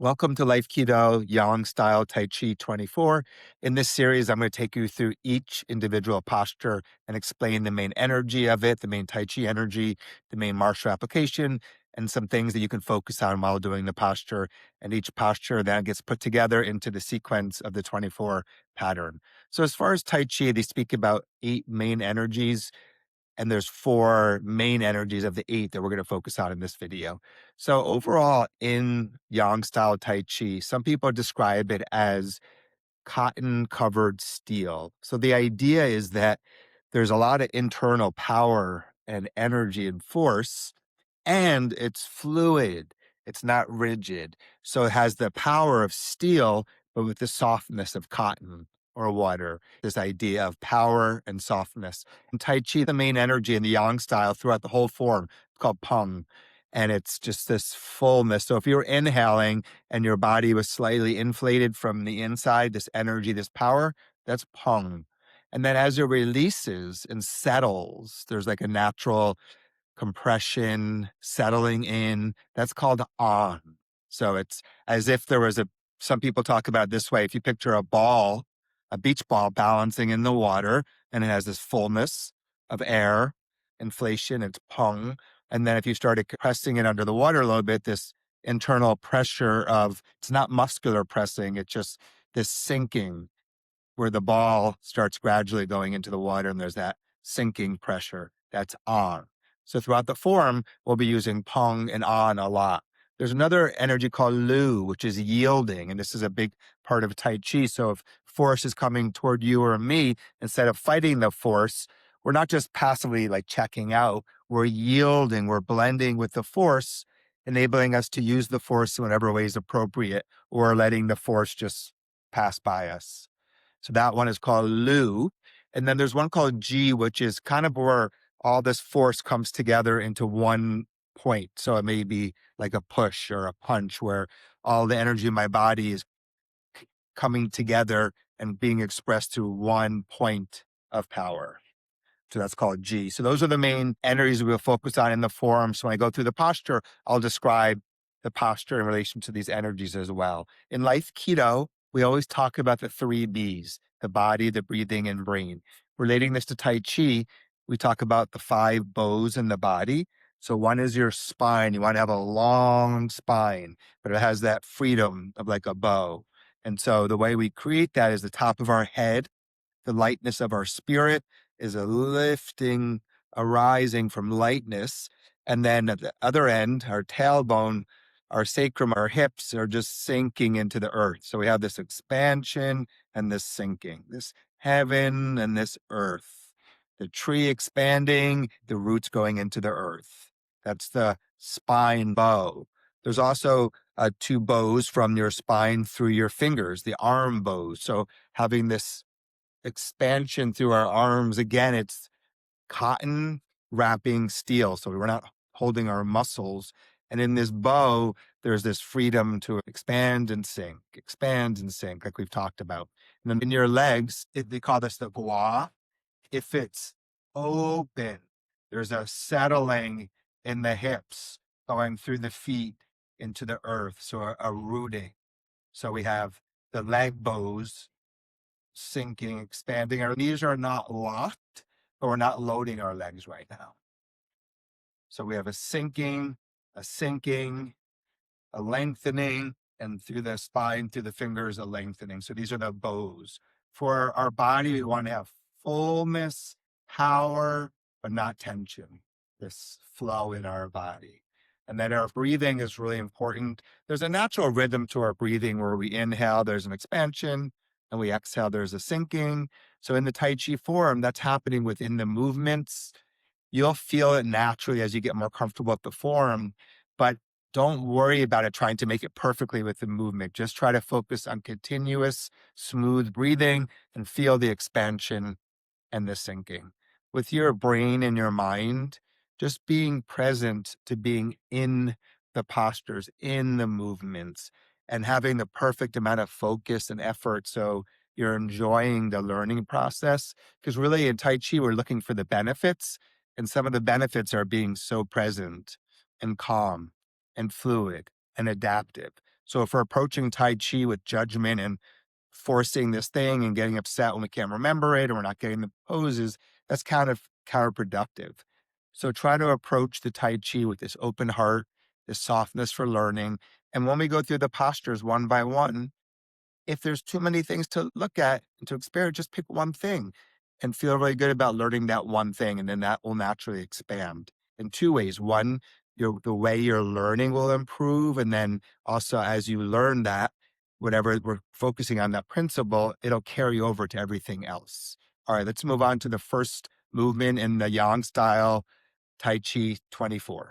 Welcome to Life Keto Yang Style Tai Chi 24. In this series, I'm going to take you through each individual posture and explain the main energy of it, the main Tai Chi energy, the main martial application, and some things that you can focus on while doing the posture. And each posture then gets put together into the sequence of the 24 pattern. So as far as Tai Chi, they speak about 8 main energies, and there's 4 main energies of the 8 that we're going to focus on in this video. So overall, in Yang style Tai Chi, some people describe it as cotton covered steel. So the idea is that there's a lot of internal power and energy and force, and it's fluid. It's not rigid. So it has the power of steel, but with the softness of cotton or water. This idea of power and softness. In Tai Chi, the main energy in the Yang style throughout the whole form, it's called Peng. And it's just this fullness. So if you're inhaling and your body was slightly inflated from the inside, this energy, this power, that's Peng. And then as it releases and settles, there's like a natural compression, settling in. That's called on. So it's as if there was some people talk about it this way. If you picture a ball, a beach ball balancing in the water, and it has this fullness of air, inflation, it's pung. And then if you started compressing it under the water a little bit, this internal pressure of, it's not muscular pressing, it's just this sinking where the ball starts gradually going into the water and there's that sinking pressure. That's on. So throughout the form, we'll be using pong and on a lot. There's another energy called lu, which is yielding. And this is a big part of Tai Chi. So if force is coming toward you or me, instead of fighting the force, we're not just passively like checking out, we're yielding, we're blending with the force, enabling us to use the force in whatever way is appropriate, or letting the force just pass by us. So that one is called Lu. And then there's one called G, which is kind of where all this force comes together into one point. So it may be like a push or a punch where all the energy in my body is coming together and being expressed through one point of power. So that's called G. So those are the main energies we'll focus on in the form. So when I go through the posture, I'll describe the posture in relation to these energies as well. In Life Keto, we always talk about the 3 Bs, the body, the breathing, and brain. Relating this to Tai Chi, we talk about the 5 bows in the body. So one is your spine. You want to have a long spine, but it has that freedom of like a bow. And so the way we create that is the top of our head, the lightness of our spirit is a lifting, arising from lightness. And then at the other end, our tailbone, our sacrum, our hips are just sinking into the earth. So we have this expansion and this sinking, this heaven and this earth. The tree expanding, the roots going into the earth. That's the spine bow. There's also 2 bows from your spine through your fingers, the arm bows. So having this expansion through our arms. Again, it's cotton wrapping steel. So we're not holding our muscles. And in this bow, there's this freedom to expand and sink, like we've talked about. And then in your legs, they call this the gua. If it's open, there's a settling in the hips going through the feet into the earth. So a rooting. So we have the leg bows sinking, expanding. Our knees are not locked, but we're not loading our legs right now. So we have a sinking, a lengthening, and through the spine, through the fingers, a lengthening. So these are the bows. For our body, we want to have fullness, power, but not tension, this flow in our body. And then our breathing is really important. There's a natural rhythm to our breathing where we inhale, there's an expansion, and we exhale, there's a sinking. So in the Tai Chi form, that's happening within the movements. You'll feel it naturally as you get more comfortable with the form, but don't worry about it trying to make it perfectly with the movement. Just try to focus on continuous, smooth breathing and feel the expansion and the sinking. With your brain and your mind, just being present to being in the postures, in the movements, and having the perfect amount of focus and effort so you're enjoying the learning process. Because really in Tai Chi, we're looking for the benefits, and some of the benefits are being so present and calm and fluid and adaptive. So if we're approaching Tai Chi with judgment and forcing this thing and getting upset when we can't remember it or we're not getting the poses, that's kind of counterproductive. So try to approach the Tai Chi with this open heart, this softness for learning. And when we go through the postures one by one, if there's too many things to look at and to experience, just pick one thing and feel really good about learning that one thing. And then that will naturally expand in two ways. One, the way you're learning will improve. And then also as you learn that, whatever we're focusing on that principle, it'll carry over to everything else. All right, let's move on to the first movement in the Yang style Tai Chi 24.